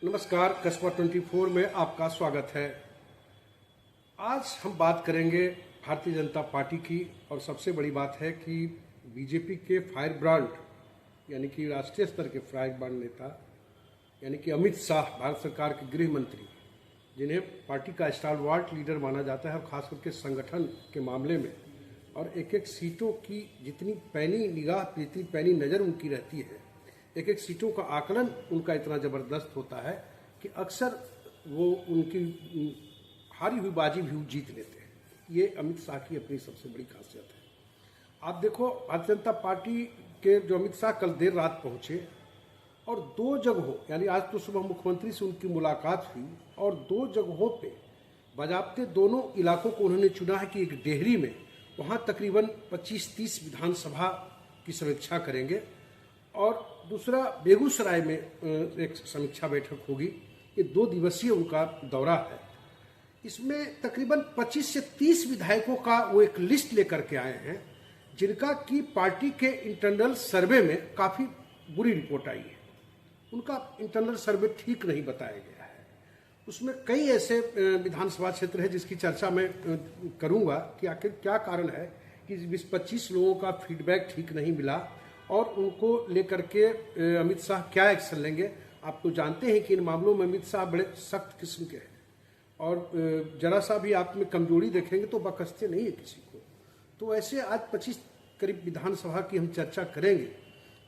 नमस्कार, कस्बा 24 में आपका स्वागत है। आज हम बात करेंगे भारतीय जनता पार्टी की और सबसे बड़ी बात है कि बीजेपी के फायर ब्रांड यानी कि राष्ट्रीय स्तर के फायर ब्रांड नेता यानी कि अमित शाह, भारत सरकार के गृह मंत्री, जिन्हें पार्टी का स्टालवार्ट लीडर माना जाता है और खास करके संगठन के मामले में और एक एक सीटों की जितनी पैनी निगाह, जितनी पैनी नज़र उनकी रहती है, एक एक सीटों का आकलन उनका इतना ज़बरदस्त होता है कि अक्सर वो उनकी हारी हुई बाजी भी जीत लेते हैं। ये अमित शाह की अपनी सबसे बड़ी खासियत है। आप देखो, भारतीय जनता पार्टी के जो अमित शाह कल देर रात पहुँचे और दो जगहों, यानी आज तो सुबह मुख्यमंत्री से उनकी मुलाकात हुई और दो जगहों पे बाज़ाब्ते दोनों इलाकों को उन्होंने चुना है कि एक डेहरी में, वहाँ तकरीबन 25-30 विधानसभा की समीक्षा करेंगे और दूसरा बेगूसराय में एक समीक्षा बैठक होगी। ये 2 दिवसीय उनका दौरा है। इसमें तकरीबन 25 से 30 विधायकों का वो एक लिस्ट लेकर के आए हैं, जिनका कि पार्टी के इंटरनल सर्वे में काफ़ी बुरी रिपोर्ट आई है। उनका इंटरनल सर्वे ठीक नहीं बताया गया है। उसमें कई ऐसे विधानसभा क्षेत्र है जिसकी चर्चा मैं करूंगा कि आखिर क्या कारण है कि 20-25 लोगों का फीडबैक ठीक नहीं मिला और उनको लेकर के अमित शाह क्या एक्शन लेंगे। आप तो जानते हैं कि इन मामलों में अमित शाह बड़े सख्त किस्म के हैं और जरा सा भी आप में कमजोरी देखेंगे तो बकसते नहीं है किसी को। तो ऐसे आज 25 करीब विधानसभा की हम चर्चा करेंगे,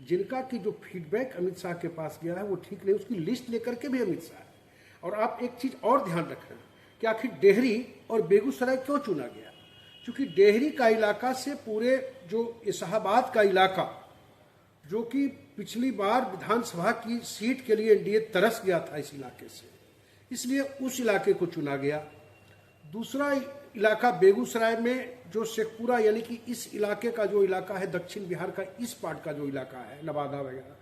जिनका कि जो फीडबैक अमित शाह के पास गया है वो ठीक नहीं, उसकी लिस्ट लेकर के भी अमित शाह। और आप एक चीज़ और ध्यान रखें कि आखिर डेहरी और बेगूसराय क्यों चुना गया। क्योंकि डेहरी का इलाका से पूरे जो इलाहाबाद का इलाका, जो कि पिछली बार विधानसभा की सीट के लिए एनडीए तरस गया था इस इलाके से, इसलिए उस इलाके को चुना गया। दूसरा इलाका बेगूसराय में जो शेखपुरा यानी कि इस इलाके का जो इलाका है, दक्षिण बिहार का इस पार्ट का जो इलाका है, नवादा वगैरह,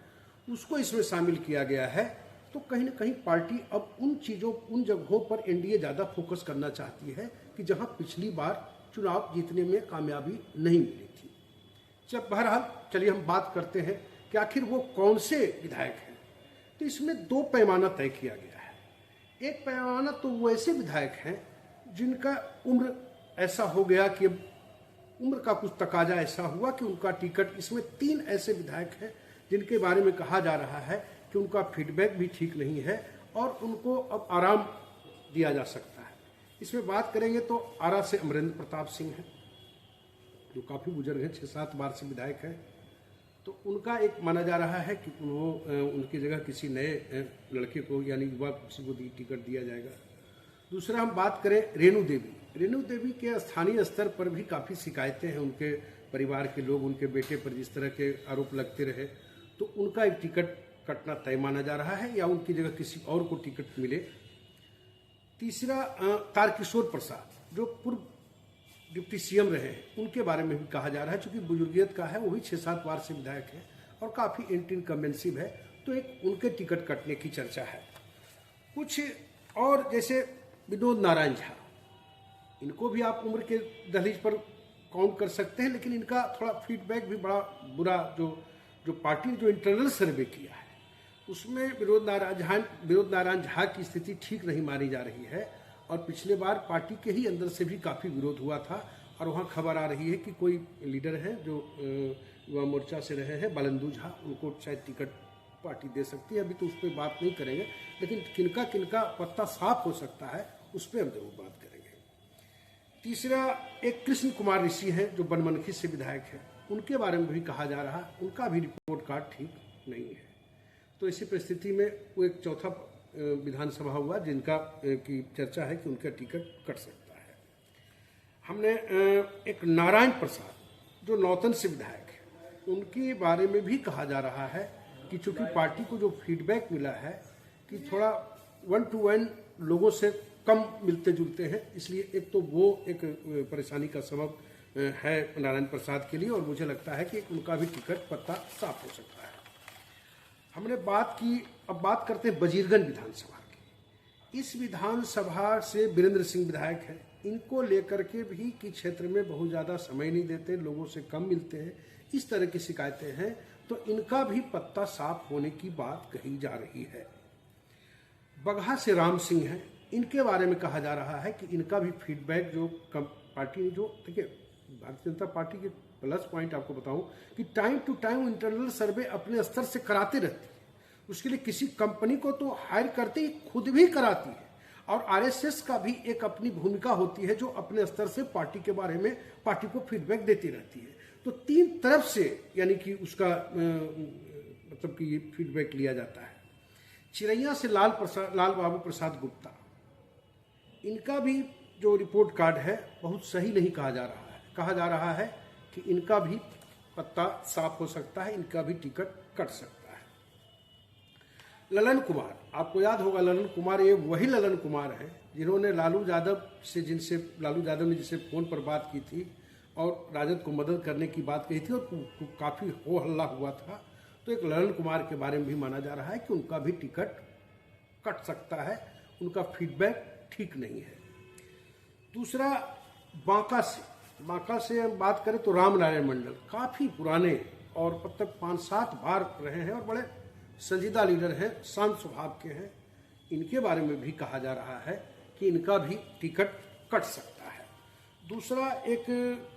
उसको इसमें शामिल किया गया है। तो कहीं ना कहीं पार्टी अब उन चीज़ों, उन जगहों पर एनडीए ज़्यादा फोकस करना चाहती है कि जहां पिछली बार चुनाव जीतने में कामयाबी नहीं मिली थी। जब बहरहाल चलिए हम बात करते हैं कि आखिर वो कौन से विधायक हैं। तो इसमें 2 पैमाना तय किया गया है। एक पैमाना तो वो ऐसे विधायक हैं जिनका उम्र ऐसा हो गया कि अब उम्र का कुछ तकाजा ऐसा हुआ कि उनका टिकट, इसमें 3 ऐसे विधायक हैं जिनके बारे में कहा जा रहा है कि उनका फीडबैक भी ठीक नहीं है और उनको अब आराम दिया जा सकता है। इसमें बात करेंगे तो आरा से अमरेंद्र प्रताप सिंह हैं, जो काफ़ी बुजुर्ग हैं, 6-7 बार से विधायक हैं। तो उनका एक माना जा रहा है कि उनकी जगह किसी नए लड़के को यानी युवा किसी को टिकट दिया जाएगा। दूसरा हम बात करें रेणु देवी के स्थानीय स्तर पर भी काफ़ी शिकायतें हैं। उनके परिवार के लोग उनके बेटे पर जिस तरह के आरोप लगते रहे, तो उनका एक टिकट कटना तय माना जा रहा है या उनकी जगह किसी और को टिकट मिले। तीसरा तारकिशोर प्रसाद, जो पूर्व डिप्टी सीएम रहे हैं, उनके बारे में भी कहा जा रहा है। चूंकि बुजुर्गियत का है, वो भी 6-7 बार से विधायक है और काफ़ी एंटी इनकम्बेंसिव है, तो एक उनके टिकट कटने की चर्चा है। कुछ और जैसे विनोद नारायण झा, इनको भी आप उम्र के दहलीज पर काउंट कर सकते हैं, लेकिन इनका थोड़ा फीडबैक भी बड़ा बुरा, जो पार्टी ने जो इंटरनल सर्वे किया है उसमें विनोद नारायण झा की स्थिति ठीक नहीं मानी जा रही है और पिछले बार पार्टी के ही अंदर से भी काफ़ी विरोध हुआ था। और वहाँ खबर आ रही है कि कोई लीडर है जो युवा मोर्चा से रहे हैं, बलंदू झा, उनको शायद टिकट पार्टी दे सकती है। अभी तो उस पर बात नहीं करेंगे, लेकिन किनका पत्ता साफ हो सकता है उस पर हम जरूर बात करेंगे। तीसरा एक कृष्ण कुमार ऋषि हैं, जो बनमनखी से विधायक हैं, उनके बारे में भी कहा जा रहा है उनका भी रिपोर्ट कार्ड ठीक नहीं है। तो इसी परिस्थिति में वो एक चौथा विधानसभा हुआ जिनका की चर्चा है कि उनका टिकट कट सकता है। हमने एक नारायण प्रसाद, जो नौतन से विधायक है, उनके बारे में भी कहा जा रहा है कि चूंकि पार्टी को जो फीडबैक मिला है कि थोड़ा 1-to-1 लोगों से कम मिलते जुलते हैं, इसलिए एक तो वो एक परेशानी का सबब है नारायण प्रसाद के लिए और मुझे लगता है कि उनका भी टिकट पत्ता साफ हो सकता है। हमने बात की, अब बात करते हैं वजीरगंज विधानसभा की। इस विधानसभा से वीरेंद्र सिंह विधायक हैं, इनको लेकर के भी कि क्षेत्र में बहुत ज़्यादा समय नहीं देते, लोगों से कम मिलते हैं, इस तरह की शिकायतें हैं। तो इनका भी पत्ता साफ होने की बात कही जा रही है। बगहा से राम सिंह हैं, इनके बारे में कहा जा रहा है कि इनका भी फीडबैक जो पार्टी जो देखिए भारतीय जनता पार्टी के प्लस पॉइंट आपको बताऊं कि टाइम टू टाइम इंटरनल सर्वे अपने स्तर से कराते रहती है। उसके लिए किसी कंपनी को तो हायर करते ही खुद भी कराती है, और आरएसएस का भी एक अपनी भूमिका होती है जो अपने स्तर से पार्टी के बारे में पार्टी को फीडबैक देती रहती है। तो तीन तरफ से यानी कि उसका मतलब कि ये फीडबैक लिया जाता है। चिरैया से लाल बाबू प्रसाद गुप्ता, इनका भी जो रिपोर्ट कार्ड है बहुत सही नहीं कहा जा रहा है। कहा जा रहा है कि इनका भी पत्ता साफ हो सकता है, इनका भी टिकट कट सकता है। ललन कुमार, आपको याद होगा ललन कुमार, ये वही ललन कुमार हैं जिन्होंने लालू यादव ने जिसे फोन पर बात की थी और राजद को मदद करने की बात कही थी और काफी हो हल्ला हुआ था। तो एक ललन कुमार के बारे में भी माना जा रहा है कि उनका भी टिकट कट सकता है, उनका फीडबैक ठीक नहीं है। दूसरा बांका से हम बात करें तो राम नारायण मंडल काफी पुराने और अब तक 5-7 बार रहे हैं और बड़े संजीदा लीडर हैं, शांत स्वभाव के हैं। इनके बारे में भी कहा जा रहा है कि इनका भी टिकट कट सकता है। दूसरा एक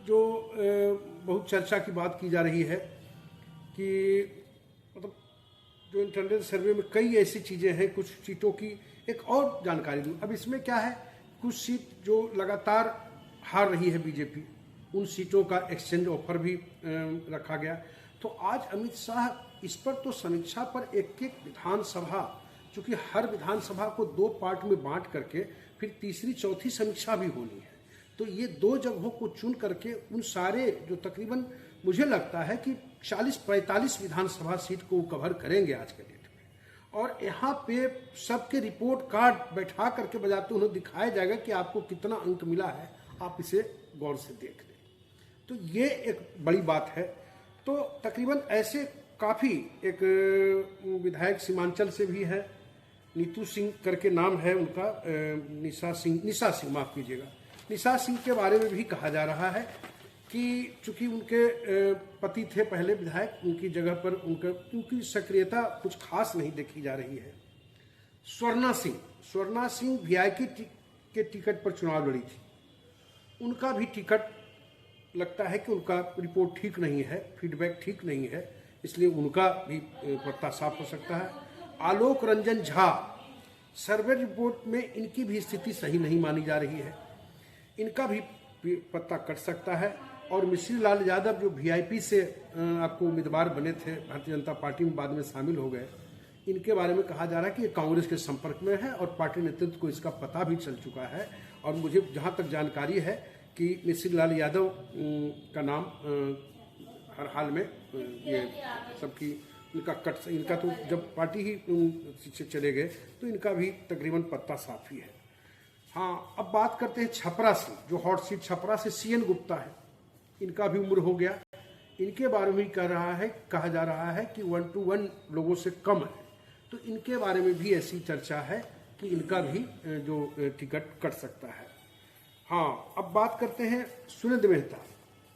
जो बहुत चर्चा की बात की जा रही है कि मतलब जो इंटरनल सर्वे में कई ऐसी चीज़ें हैं, कुछ सीटों की एक और जानकारी दूँ। अब इसमें क्या है, कुछ सीट जो लगातार हार रही है बीजेपी, उन सीटों का एक्सचेंज ऑफर भी रखा गया। तो आज अमित शाह इस पर तो समीक्षा पर एक विधानसभा, चूंकि हर विधानसभा को 2 पार्ट में बांट करके फिर तीसरी चौथी समीक्षा भी होनी है, तो ये 2 जगहों को चुन करके उन सारे जो तकरीबन मुझे लगता है कि 40-45 विधानसभा सीट को कवर करेंगे आज के डेट में। और यहाँ पे सबके रिपोर्ट कार्ड बैठा करके बजाते उन्हें दिखाया जाएगा कि आपको कितना अंक मिला है, आप इसे गौर से देख लें। तो ये एक बड़ी बात है। तो तकरीबन ऐसे काफ़ी एक विधायक सीमांचल से भी है, नीतू सिंह करके नाम है उनका, निशा सिंह माफ़ कीजिएगा, निशा सिंह के बारे में भी कहा जा रहा है कि चूंकि उनके पति थे पहले विधायक, उनकी जगह पर उनकी सक्रियता कुछ खास नहीं देखी जा रही है। स्वर्णा सिंह वीआईपी के टिकट पर चुनाव लड़ी थी, उनका भी टिकट लगता है कि उनका रिपोर्ट ठीक नहीं है, फीडबैक ठीक नहीं है, इसलिए उनका भी पत्ता साफ हो सकता है। आलोक रंजन झा, सर्वे रिपोर्ट में इनकी भी स्थिति सही नहीं मानी जा रही है, इनका भी पत्ता कट सकता है। और मिश्री लाल यादव जो वीआईपी से आपको उम्मीदवार बने थे, भारतीय जनता पार्टी में बाद में शामिल हो गए, इनके बारे में कहा जा रहा है कि ये कांग्रेस के संपर्क में है और पार्टी नेतृत्व को इसका पता भी चल चुका है। और मुझे जहां तक जानकारी है कि मिश्री लाल यादव का नाम हर हाल में ये सबकी इनका तो जब पार्टी ही चले गए तो इनका भी तकरीबन पत्ता साफ ही है। हाँ, अब बात करते हैं छपरा से, जो हॉट सीट छपरा से सीएन गुप्ता है, इनका भी उम्र हो गया। इनके बारे में कहा जा रहा है कि 1-1 लोगों से कम है, तो इनके बारे में भी ऐसी चर्चा है कि इनका भी जो टिकट कट सकता है। हाँ, अब बात करते हैं सुरेंद्र मेहता,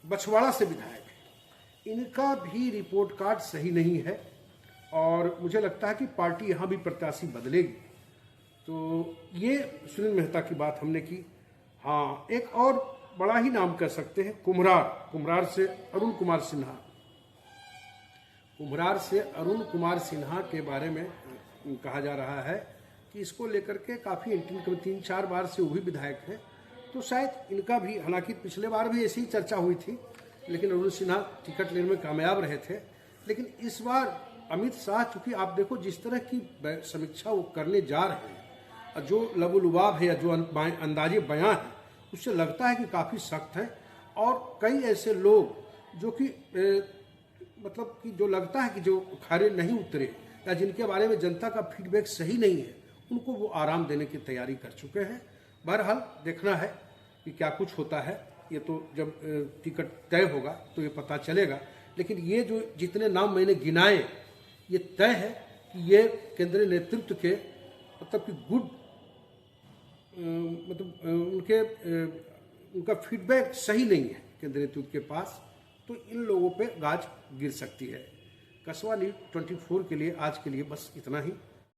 बछवाड़ा से विधायक है, इनका भी रिपोर्ट कार्ड सही नहीं है और मुझे लगता है कि पार्टी यहाँ भी प्रत्याशी बदलेगी। तो ये सुरेंद्र मेहता की बात हमने की। हाँ, एक और बड़ा ही नाम कह सकते हैं, कुम्हरार से अरुण कुमार सिन्हा के बारे में कहा जा रहा है कि इसको लेकर के काफ़ी एंटी 3-4 बार से वो भी विधायक हैं, तो शायद इनका भी, हालांकि पिछले बार भी ऐसी ही चर्चा हुई थी लेकिन अरुण सिन्हा टिकट लेने में कामयाब रहे थे। लेकिन इस बार अमित शाह, चूंकि आप देखो जिस तरह की समीक्षा वो करने जा रहे हैं, जो लबुलुबाब है या जो अंदाजे बयां है, उससे लगता है कि काफ़ी सख्त है। और कई ऐसे लोग जो कि मतलब कि जो लगता है कि जो खरे नहीं उतरे या जिनके बारे में जनता का फीडबैक सही नहीं है, उनको वो आराम देने की तैयारी कर चुके हैं। बहरहाल देखना है कि क्या कुछ होता है, ये तो जब टिकट तय होगा तो ये पता चलेगा। लेकिन ये जो जितने नाम मैंने गिनाए, ये तय है कि ये केंद्रीय नेतृत्व के मतलब कि गुड उनका फीडबैक सही नहीं है केंद्रीय नेतृत्व के पास, तो इन लोगों पे गाज गिर सकती है। कस्बा न्यूज़ 24 के लिए आज के लिए बस इतना ही।